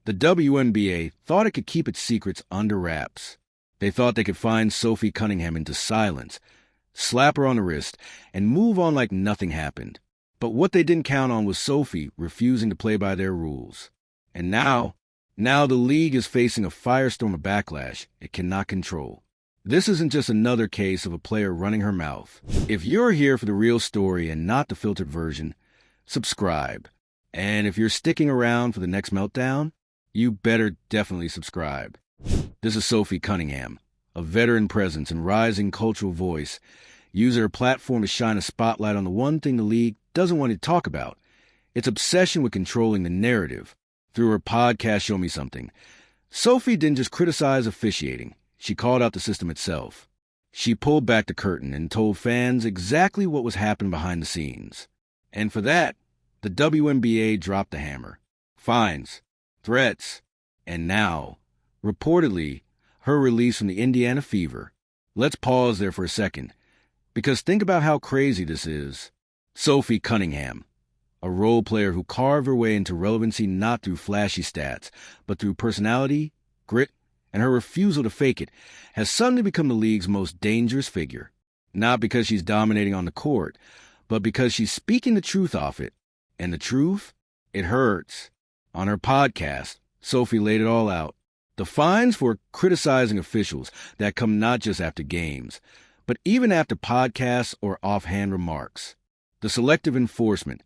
The WNBA thought it could keep its secrets under wraps. They thought they could find Sophie Cunningham into silence, slap her on the wrist, and move on like nothing happened. But what they didn't count on was Sophie refusing to play by their rules. And now the league is facing a firestorm of backlash it cannot control. This isn't just another case of a player running her mouth. If you're here for the real story and not the filtered version, subscribe. And if you're sticking around for the next meltdown, you better definitely subscribe. This is Sophie Cunningham, a veteran presence and rising cultural voice, using her platform to shine a spotlight on the one thing the league doesn't want to talk about, its obsession with controlling the narrative. Through her podcast, Show Me Something, Sophie didn't just criticize officiating. She called out the system itself. She pulled back the curtain and told fans exactly what was happening behind the scenes. And for that, the WNBA dropped the hammer. Fines, threats, and now, reportedly, her release from the Indiana Fever. Let's pause there for a second, because think about how crazy this is. Sophie Cunningham, a role player who carved her way into relevancy not through flashy stats, but through personality, grit, and her refusal to fake it, has suddenly become the league's most dangerous figure. Not because she's dominating on the court, but because she's speaking the truth off it. And the truth? It hurts. On her podcast, Sophie laid it all out. The fines for criticizing officials that come not just after games, but even after podcasts or offhand remarks. The selective enforcement,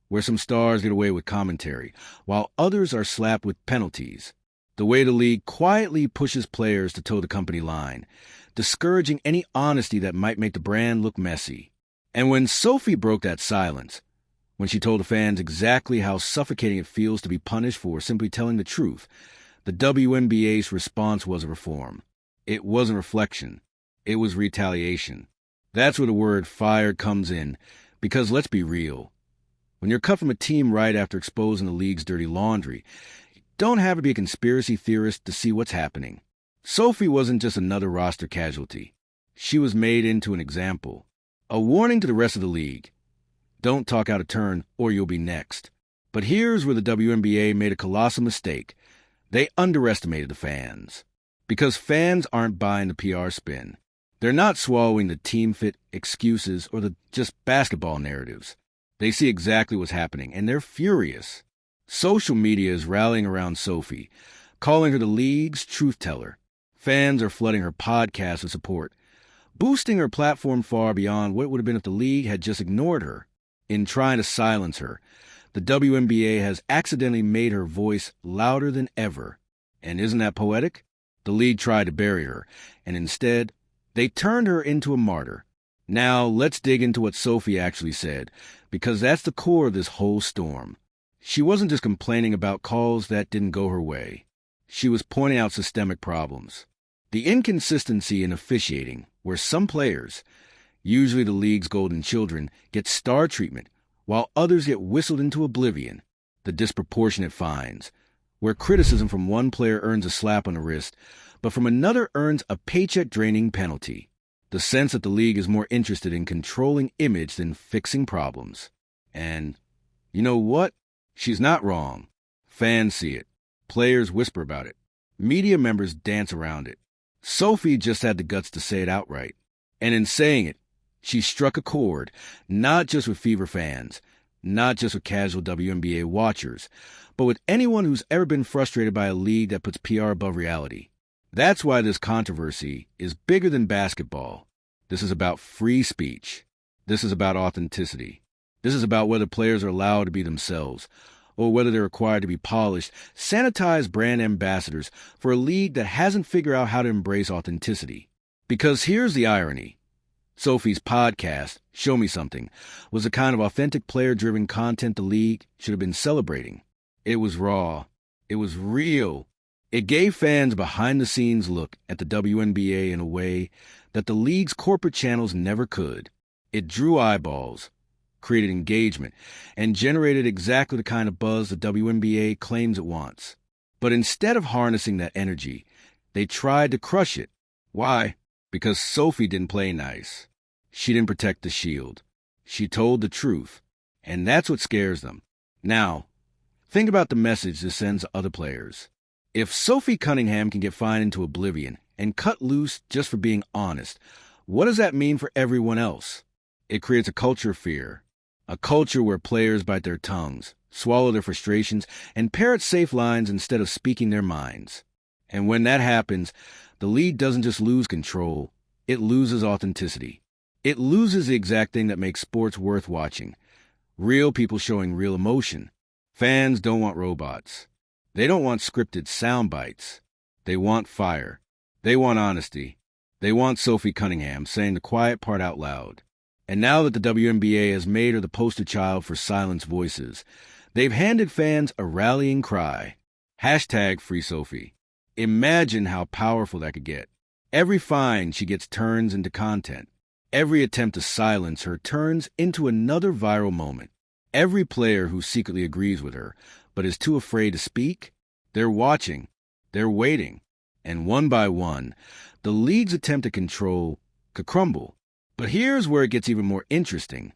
where some stars get away with commentary, while others are slapped with penalties. The way the league quietly pushes players to toe the company line, discouraging any honesty that might make the brand look messy. And when Sophie broke that silence, when she told the fans exactly how suffocating it feels to be punished for simply telling the truth, the WNBA's response was a reform. It wasn't reflection. It was retaliation. That's where the word fired comes in, because let's be real. When you're cut from a team right after exposing the league's dirty laundry, you don't have to be a conspiracy theorist to see what's happening. Sophie wasn't just another roster casualty. She was made into an example. A warning to the rest of the league. Don't talk out of turn or you'll be next. But here's where the WNBA made a colossal mistake. They underestimated the fans. Because fans aren't buying the PR spin. They're not swallowing the team fit excuses or the just basketball narratives. They see exactly what's happening, and they're furious. Social media is rallying around Sophie, calling her the league's truth teller. Fans are flooding her podcast with support, boosting her platform far beyond what it would have been if the league had just ignored her. In trying to silence her, the WNBA has accidentally made her voice louder than ever. And isn't that poetic? The league tried to bury her, and instead, they turned her into a martyr. Now, let's dig into what Sophie actually said, because that's the core of this whole storm. She wasn't just complaining about calls that didn't go her way. She was pointing out systemic problems. The inconsistency in officiating, where some players, usually the league's golden children, get star treatment, while others get whistled into oblivion. The disproportionate fines, where criticism from one player earns a slap on the wrist, but from another earns a paycheck-draining penalty. The sense that the league is more interested in controlling image than fixing problems. And, you know what? She's not wrong. Fans see it. Players whisper about it. Media members dance around it. Sophie just had the guts to say it outright. And in saying it, she struck a chord, not just with Fever fans, not just with casual WNBA watchers, but with anyone who's ever been frustrated by a league that puts PR above reality. That's why this controversy is bigger than basketball. This is about free speech. This is about authenticity. This is about whether players are allowed to be themselves, or whether they're required to be polished, sanitized brand ambassadors for a league that hasn't figured out how to embrace authenticity. Because here's the irony. Sophie's podcast, Show Me Something, was the kind of authentic player-driven content the league should have been celebrating. It was raw. It was real. It gave fans a behind-the-scenes look at the WNBA in a way that the league's corporate channels never could. It drew eyeballs, created engagement, and generated exactly the kind of buzz the WNBA claims it wants. But instead of harnessing that energy, they tried to crush it. Why? Because Sophie didn't play nice. She didn't protect the shield. She told the truth. And that's what scares them. Now, Think about the message this sends to other players. If Sophie Cunningham can get fined into oblivion and cut loose just for being honest, what does that mean for everyone else? It creates a culture of fear, a culture where players bite their tongues, swallow their frustrations, and parrot safe lines instead of speaking their minds. And when that happens, the league doesn't just lose control, it loses authenticity. It loses the exact thing that makes sports worth watching. Real people showing real emotion. Fans don't want robots. They don't want scripted sound bites. They want fire. They want honesty. They want Sophie Cunningham saying the quiet part out loud. And now that the WNBA has made her the poster child for silenced voices, they've handed fans a rallying cry. #FreeSophie. Imagine how powerful that could get. Every fine she gets turns into content. Every attempt to silence her turns into another viral moment. Every player who secretly agrees with her, but is too afraid to speak, they're watching, they're waiting. And one by one, the league's attempt to control could crumble. But here's where it gets even more interesting.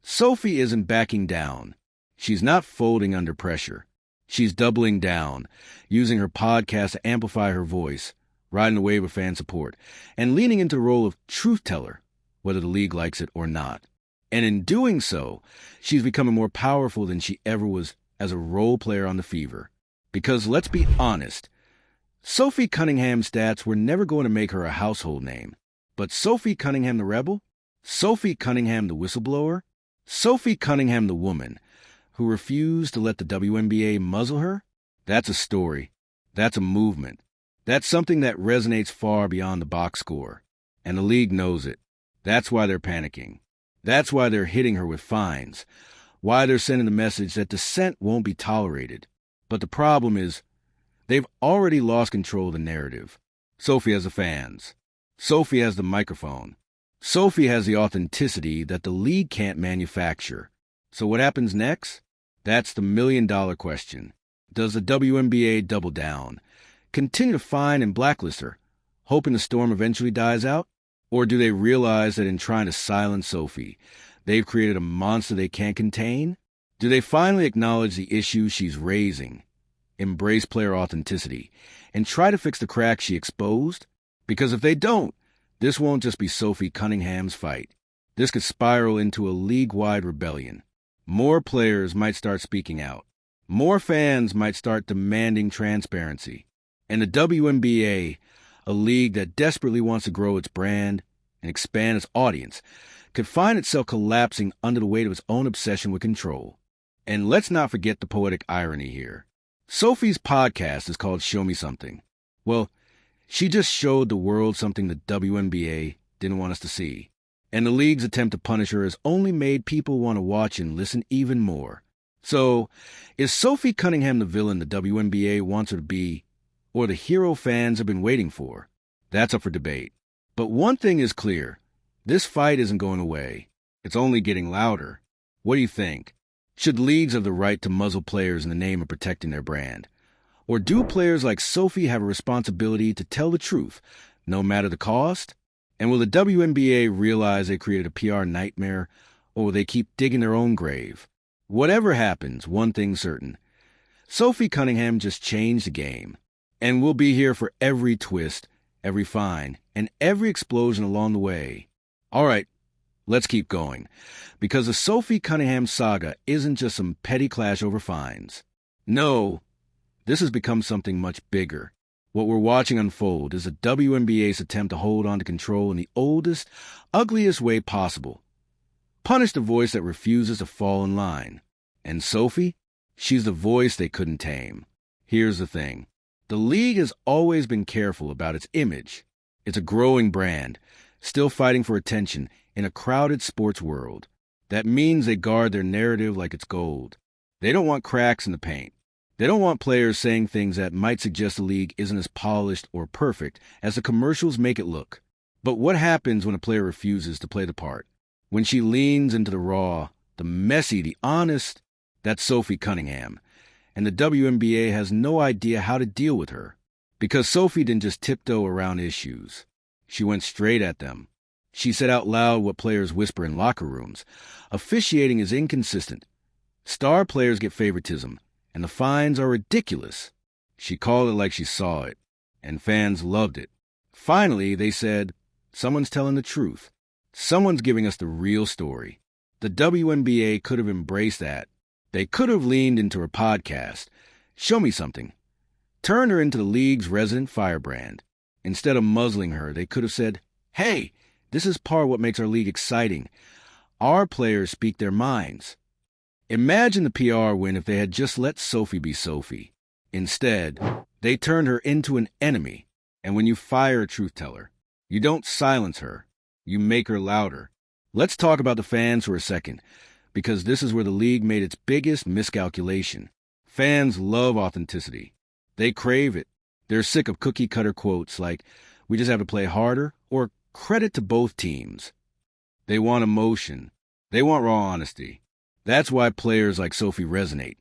Sophie isn't backing down. She's not folding under pressure. She's doubling down, using her podcast to amplify her voice, riding the wave of fan support, and leaning into the role of truth teller, whether the league likes it or not. And in doing so, she's becoming more powerful than she ever was as a role player on The Fever. Because let's be honest, Sophie Cunningham's stats were never going to make her a household name. But Sophie Cunningham the rebel? Sophie Cunningham the whistleblower? Sophie Cunningham the woman who refused to let the WNBA muzzle her? That's a story. That's a movement. That's something that resonates far beyond the box score. And the league knows it. That's why they're panicking. That's why they're hitting her with fines. Why they're sending the message that dissent won't be tolerated. But the problem is, they've already lost control of the narrative. Sophie has the fans. Sophie has the microphone. Sophie has the authenticity that the league can't manufacture. So what happens next? That's the million-dollar question. Does the WNBA double down? Continue to fine and blacklist her, hoping the storm eventually dies out? Or do they realize that in trying to silence Sophie, they've created a monster they can't contain? Do they finally acknowledge the issues she's raising, embrace player authenticity, and try to fix the cracks she exposed? Because if they don't, this won't just be Sophie Cunningham's fight. This could spiral into a league-wide rebellion. More players might start speaking out. More fans might start demanding transparency. And the WNBA, a league that desperately wants to grow its brand and expand its audience, could find itself collapsing under the weight of its own obsession with control. And let's not forget the poetic irony here. Sophie's podcast is called Show Me Something. Well, she just showed the world something the WNBA didn't want us to see. And the league's attempt to punish her has only made people want to watch and listen even more. So, is Sophie Cunningham the villain the WNBA wants her to be, or the hero fans have been waiting for? That's up for debate. But one thing is clear. This fight isn't going away. It's only getting louder. What do you think? Should leagues have the right to muzzle players in the name of protecting their brand? Or do players like Sophie have a responsibility to tell the truth, no matter the cost? And will the WNBA realize they created a PR nightmare, or will they keep digging their own grave? Whatever happens, one thing's certain. Sophie Cunningham just changed the game. And we'll be here for every twist, every fine, and every explosion along the way. All right, let's keep going. Because the Sophie Cunningham saga isn't just some petty clash over fines. No, this has become something much bigger. What we're watching unfold is the WNBA's attempt to hold on to control in the oldest, ugliest way possible. Punish the voice that refuses to fall in line. And Sophie? She's the voice they couldn't tame. Here's the thing. The league has always been careful about its image. It's a growing brand, still fighting for attention in a crowded sports world. That means they guard their narrative like it's gold. They don't want cracks in the paint. They don't want players saying things that might suggest the league isn't as polished or perfect as the commercials make it look. But what happens when a player refuses to play the part? When she leans into the raw, the messy, the honest? That's Sophie Cunningham. And the WNBA has no idea how to deal with her. Because Sophie didn't just tiptoe around issues. She went straight at them. She said out loud what players whisper in locker rooms. Officiating is inconsistent. Star players get favoritism, and the fines are ridiculous. She called it like she saw it, and fans loved it. Finally, they said, someone's telling the truth. Someone's giving us the real story. The WNBA could have embraced that. They could have leaned into her podcast, Show Me Something, turned her into the league's resident firebrand. Instead of muzzling her, they could have said, hey, this is part of what makes our league exciting. Our players speak their minds. Imagine the PR win if they had just let Sophie be Sophie. Instead, they turned her into an enemy. And when you fire a truth teller, you don't silence her. You make her louder. Let's talk about the fans for a second, because this is where the league made its biggest miscalculation. Fans love authenticity. They crave it. They're sick of cookie-cutter quotes like, we just have to play harder, or credit to both teams. They want emotion. They want raw honesty. That's why players like Sophie resonate.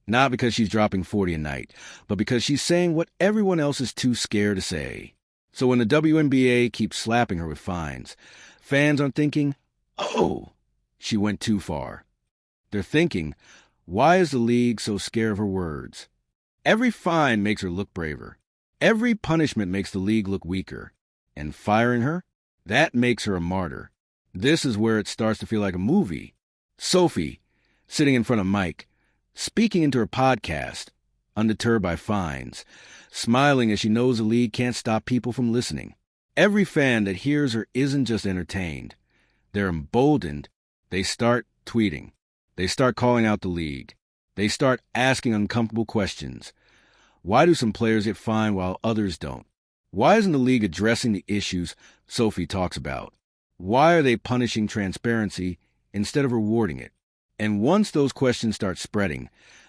Not because she's dropping 40 a night, but because she's saying what everyone else is too scared to say. So when the WNBA keeps slapping her with fines, fans aren't thinking, oh, she went too far. They're thinking, why is the league so scared of her words? Every fine makes her look braver. Every punishment makes the league look weaker. And firing her, that makes her a martyr. This is where it starts to feel like a movie. Sophie, sitting in front of Mike, speaking into her podcast, undeterred by fines, smiling as she knows the league can't stop people from listening. Every fan that hears her isn't just entertained. They're emboldened. They start tweeting. They start calling out the league. They start asking uncomfortable questions. Why do some players get fined while others don't? Why isn't the league addressing the issues Sophie talks about? Why are they punishing transparency instead of rewarding it? And once those questions start spreading,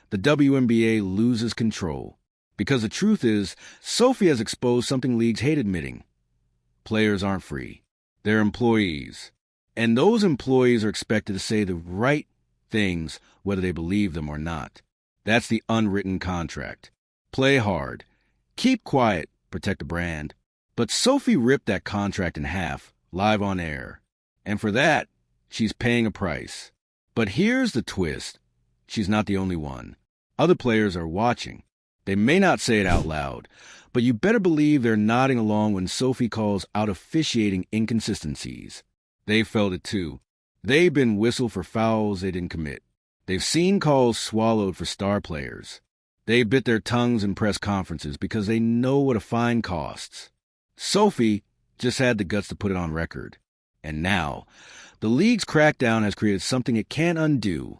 the WNBA loses control. Because the truth is, Sophie has exposed something leagues hate admitting. Players aren't free. They're employees. And those employees are expected to say the right things whether they believe them or not. That's the unwritten contract. Play hard. Keep quiet. Protect the brand. But Sophie ripped that contract in half, live on air. And for that, she's paying a price. But here's the twist. She's not the only one. Other players are watching. They may not say it out loud, but you better believe they're nodding along when Sophie calls out officiating inconsistencies. They felt it too. They've been whistled for fouls they didn't commit. They've seen calls swallowed for star players. They bit their tongues in press conferences because they know what a fine costs. Sophie just had the guts to put it on record. And now, the league's crackdown has created something it can't undo.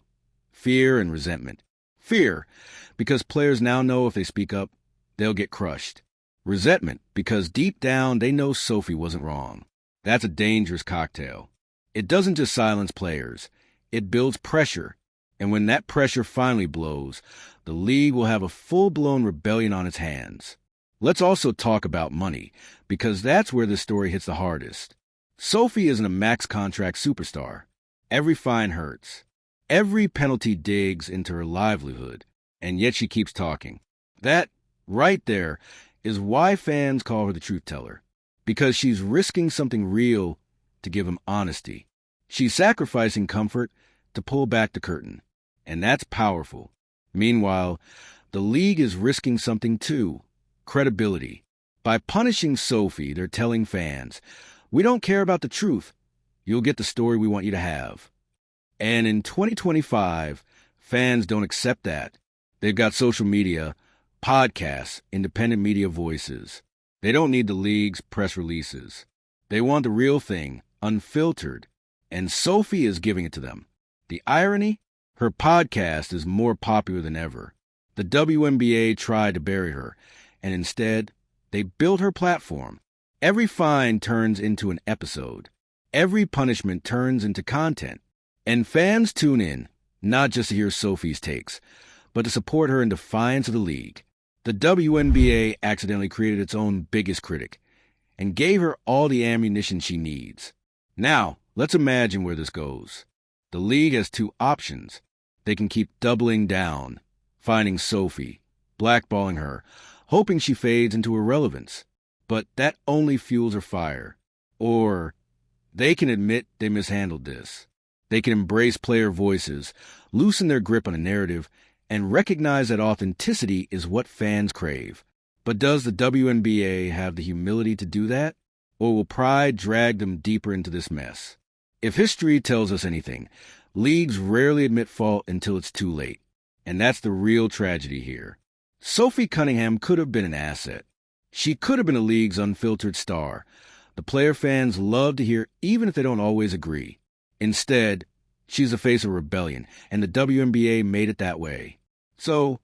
Fear and resentment. Fear, because players now know if they speak up, they'll get crushed. Resentment, because deep down they know Sophie wasn't wrong. That's a dangerous cocktail. It doesn't just silence players. It builds pressure. And when that pressure finally blows, the league will have a full-blown rebellion on its hands. Let's also talk about money, because that's where this story hits the hardest. Sophie isn't a max contract superstar. Every fine hurts. Every penalty digs into her livelihood, and yet she keeps talking. That, right there, is why fans call her the truth teller. Because she's risking something real to give them honesty. She's sacrificing comfort to pull back the curtain. And that's powerful. Meanwhile, the league is risking something too. Credibility. By punishing Sophie, they're telling fans, we don't care about the truth. You'll get the story we want you to have. And in 2025, fans don't accept that. They've got social media, podcasts, independent media voices. They don't need the league's press releases. They want the real thing, unfiltered. And Sophie is giving it to them. The irony? Her podcast is more popular than ever. The WNBA tried to bury her, and instead, they built her platform. Every fine turns into an episode. Every punishment turns into content. And fans tune in, not just to hear Sophie's takes, but to support her in defiance of the league. The WNBA accidentally created its own biggest critic and gave her all the ammunition she needs. Now, let's imagine where this goes. The league has two options. They can keep doubling down, finding Sophie, blackballing her, hoping she fades into irrelevance. But that only fuels her fire. Or they can admit they mishandled this. They can embrace player voices, loosen their grip on a narrative, and recognize that authenticity is what fans crave. But does the WNBA have the humility to do that? Or will pride drag them deeper into this mess? If history tells us anything, leagues rarely admit fault until it's too late. And that's the real tragedy here. Sophie Cunningham could have been an asset. She could have been a league's unfiltered star. The player fans love to hear even if they don't always agree. Instead, she's the face of rebellion, and the WNBA made it that way. So,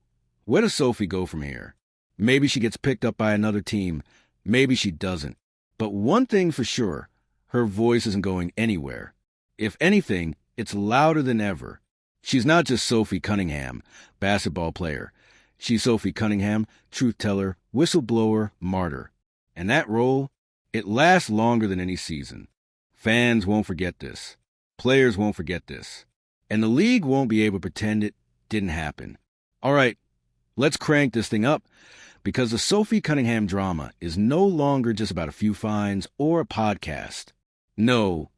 where does Sophie go from here? Maybe she gets picked up by another team. Maybe she doesn't. But one thing for sure, her voice isn't going anywhere. If anything, it's louder than ever. She's not just Sophie Cunningham, basketball player. She's Sophie Cunningham, truth teller, whistleblower, martyr. And that role, it lasts longer than any season. Fans won't forget this. Players won't forget this. And the league won't be able to pretend it didn't happen. All right, let's crank this thing up, because the Sophie Cunningham drama is no longer just about a few fines or a podcast. No,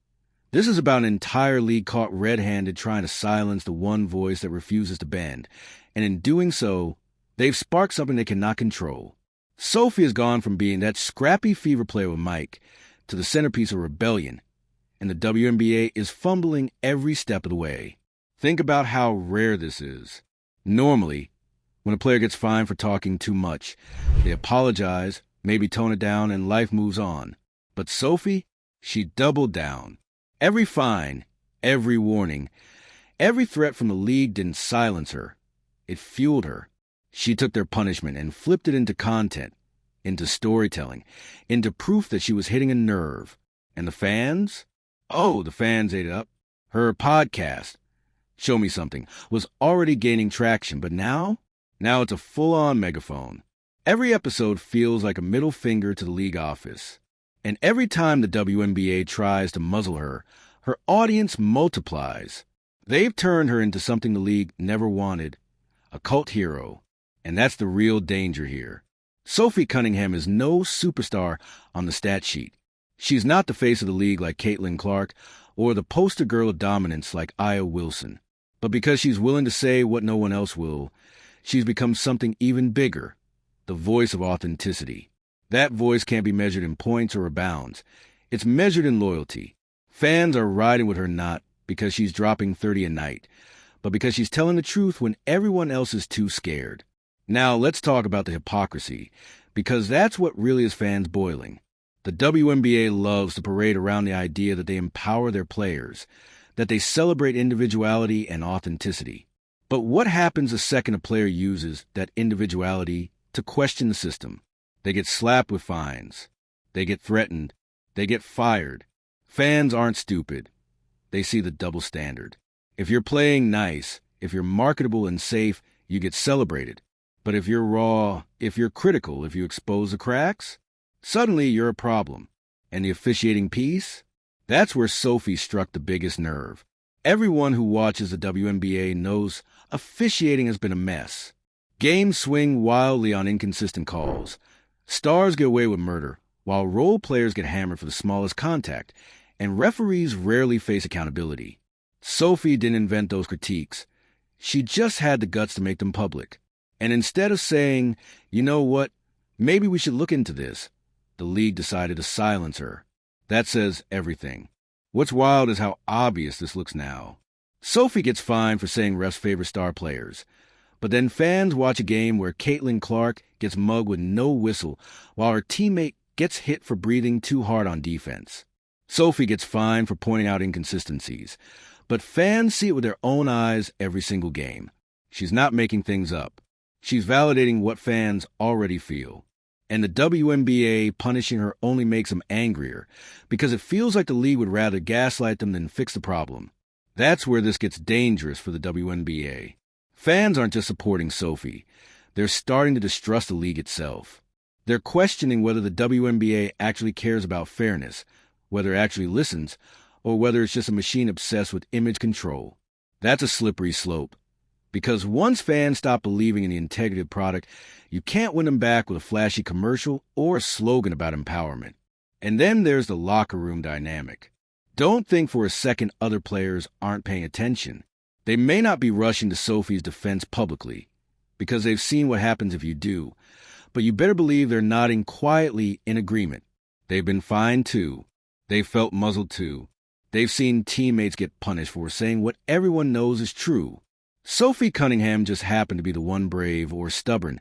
this is about an entire league caught red-handed trying to silence the one voice that refuses to bend. And in doing so, they've sparked something they cannot control. Sophie has gone from being that scrappy fever player with Mike to the centerpiece of rebellion, and the WNBA is fumbling every step of the way. Think about how rare this is. Normally, when a player gets fined for talking too much, they apologize, maybe tone it down, and life moves on. But Sophie, she doubled down. Every fine, every warning, every threat from the league didn't silence her. It fueled her. She took their punishment and flipped it into content, into storytelling, into proof that she was hitting a nerve. And the fans? Oh, the fans ate it up. Her podcast, Show Me Something, was already gaining traction, but now it's a full-on megaphone. Every episode feels like a middle finger to the league office. And every time the WNBA tries to muzzle her, her audience multiplies. They've turned her into something the league never wanted, a cult hero. And that's the real danger here. Sophie Cunningham is no superstar on the stat sheet. She's not the face of the league like Caitlin Clark or the poster girl of dominance like Aya Wilson. But because she's willing to say what no one else will, she's become something even bigger, the voice of authenticity. That voice can't be measured in points or rebounds. It's measured in loyalty. Fans are riding with her not because she's dropping 30 a night, but because she's telling the truth when everyone else is too scared. Now let's talk about the hypocrisy, because that's what really is fans boiling. The WNBA loves to parade around the idea that they empower their players, that they celebrate individuality and authenticity. But what happens the second a player uses that individuality to question the system? They get slapped with fines. They get threatened. They get fired. Fans aren't stupid. They see the double standard. If you're playing nice, if you're marketable and safe, you get celebrated. But if you're raw, if you're critical, if you expose the cracks, suddenly you're a problem. And the officiating piece? That's where Sophie struck the biggest nerve. Everyone who watches the WNBA knows officiating has been a mess. Games swing wildly on inconsistent calls. Stars get away with murder, while role players get hammered for the smallest contact, and referees rarely face accountability. Sophie didn't invent those critiques. She just had the guts to make them public. And instead of saying, you know what, maybe we should look into this, the league decided to silence her. That says everything. What's wild is how obvious this looks now. Sophie gets fined for saying refs favor star players. But then fans watch a game where Caitlin Clark gets mugged with no whistle, while her teammate gets hit for breathing too hard on defense. Sophie gets fined for pointing out inconsistencies. But fans see it with their own eyes every single game. She's not making things up. She's validating what fans already feel. And the WNBA punishing her only makes them angrier, because it feels like the league would rather gaslight them than fix the problem. That's where this gets dangerous for the WNBA. Fans aren't just supporting Sophie. They're starting to distrust the league itself. They're questioning whether the WNBA actually cares about fairness, whether it actually listens, or whether it's just a machine obsessed with image control. That's a slippery slope. Because once fans stop believing in the integrity of the product, you can't win them back with a flashy commercial or a slogan about empowerment. And then there's the locker room dynamic. Don't think for a second other players aren't paying attention. They may not be rushing to Sophie's defense publicly, because they've seen what happens if you do, but you better believe they're nodding quietly in agreement. They've been fined too. They've felt muzzled too. They've seen teammates get punished for saying what everyone knows is true. Sophie Cunningham just happened to be the one brave or stubborn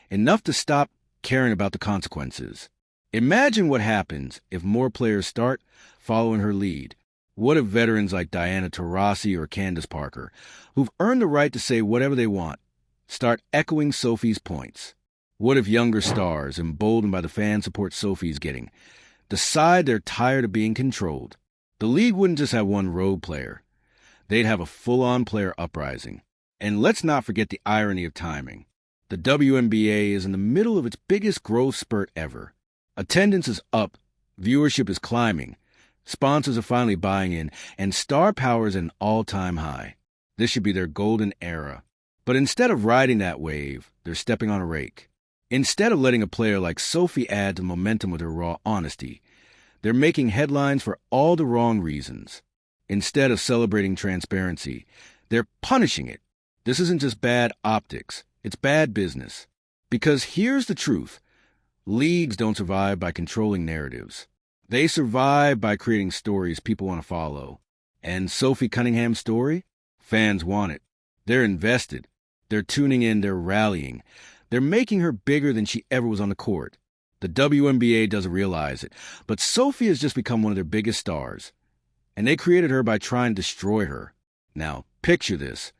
enough to stop caring about the consequences. Imagine what happens if more players start following her lead. What if veterans like Diana Taurasi or Candace Parker, who've earned the right to say whatever they want, start echoing Sophie's points? What if younger stars, emboldened by the fan support Sophie's getting, decide they're tired of being controlled? The league wouldn't just have one rogue player. They'd have a full-on player uprising. And let's not forget the irony of timing. The WNBA is in the middle of its biggest growth spurt ever. Attendance is up, viewership is climbing, sponsors are finally buying in, and star power is at an all-time high. This should be their golden era. But instead of riding that wave, they're stepping on a rake. Instead of letting a player like Sophie add to momentum with her raw honesty, they're making headlines for all the wrong reasons. Instead of celebrating transparency, they're punishing it. This isn't just bad optics, it's bad business. Because here's the truth. Leagues don't survive by controlling narratives. They survive by creating stories people want to follow. And Sophie Cunningham's story? Fans want it. They're invested. They're tuning in, they're rallying. They're making her bigger than she ever was on the court. The WNBA doesn't realize it, but Sophie has just become one of their biggest stars. And they created her by trying to destroy her. Now, picture this.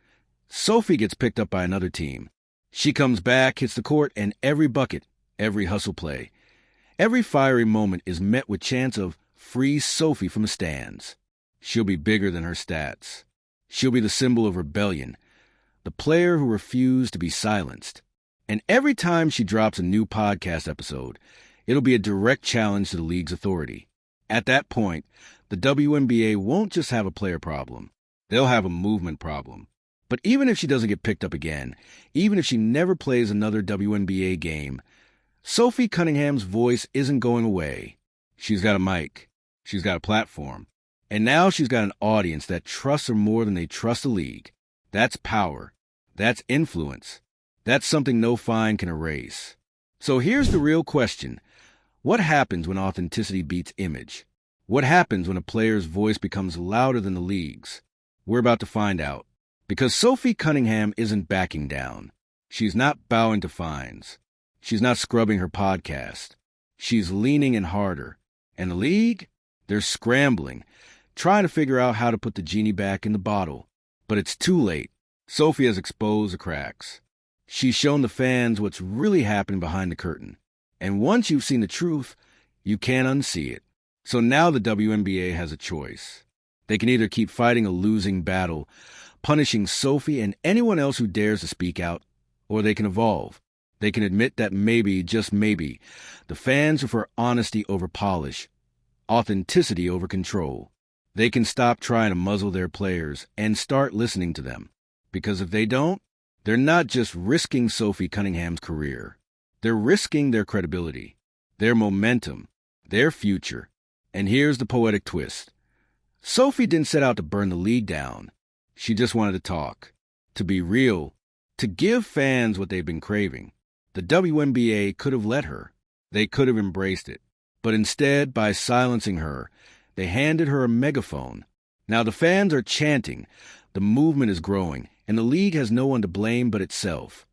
Sophie gets picked up by another team. She comes back, hits the court, and every bucket, every hustle play, every fiery moment is met with chants of "Free Sophie" from the stands. She'll be bigger than her stats. She'll be the symbol of rebellion, the player who refused to be silenced. And every time she drops a new podcast episode, it'll be a direct challenge to the league's authority. At that point, the WNBA won't just have a player problem. They'll have a movement problem. But even if she doesn't get picked up again, even if she never plays another WNBA game, Sophie Cunningham's voice isn't going away. She's got a mic. She's got a platform. And now she's got an audience that trusts her more than they trust the league. That's power. That's influence. That's something no fine can erase. So here's the real question. What happens when authenticity beats image? What happens when a player's voice becomes louder than the league's? We're about to find out. Because Sophie Cunningham isn't backing down. She's not bowing to fines. She's not scrubbing her podcast. She's leaning in harder. And the league? They're scrambling, trying to figure out how to put the genie back in the bottle. But it's too late. Sophie has exposed the cracks. She's shown the fans what's really happening behind the curtain. And once you've seen the truth, you can't unsee it. So now the WNBA has a choice. They can either keep fighting a losing battle, punishing Sophie and anyone else who dares to speak out, or they can evolve. They can admit that maybe, just maybe, the fans prefer honesty over polish, authenticity over control. They can stop trying to muzzle their players and start listening to them. Because if they don't, they're not just risking Sophie Cunningham's career. They're risking their credibility, their momentum, their future. And here's the poetic twist. Sophie didn't set out to burn the league down. She just wanted to talk, to be real, to give fans what they've been craving. The WNBA could have let her. They could have embraced it. But instead, by silencing her, they handed her a megaphone. Now the fans are chanting. The movement is growing, and the league has no one to blame but itself.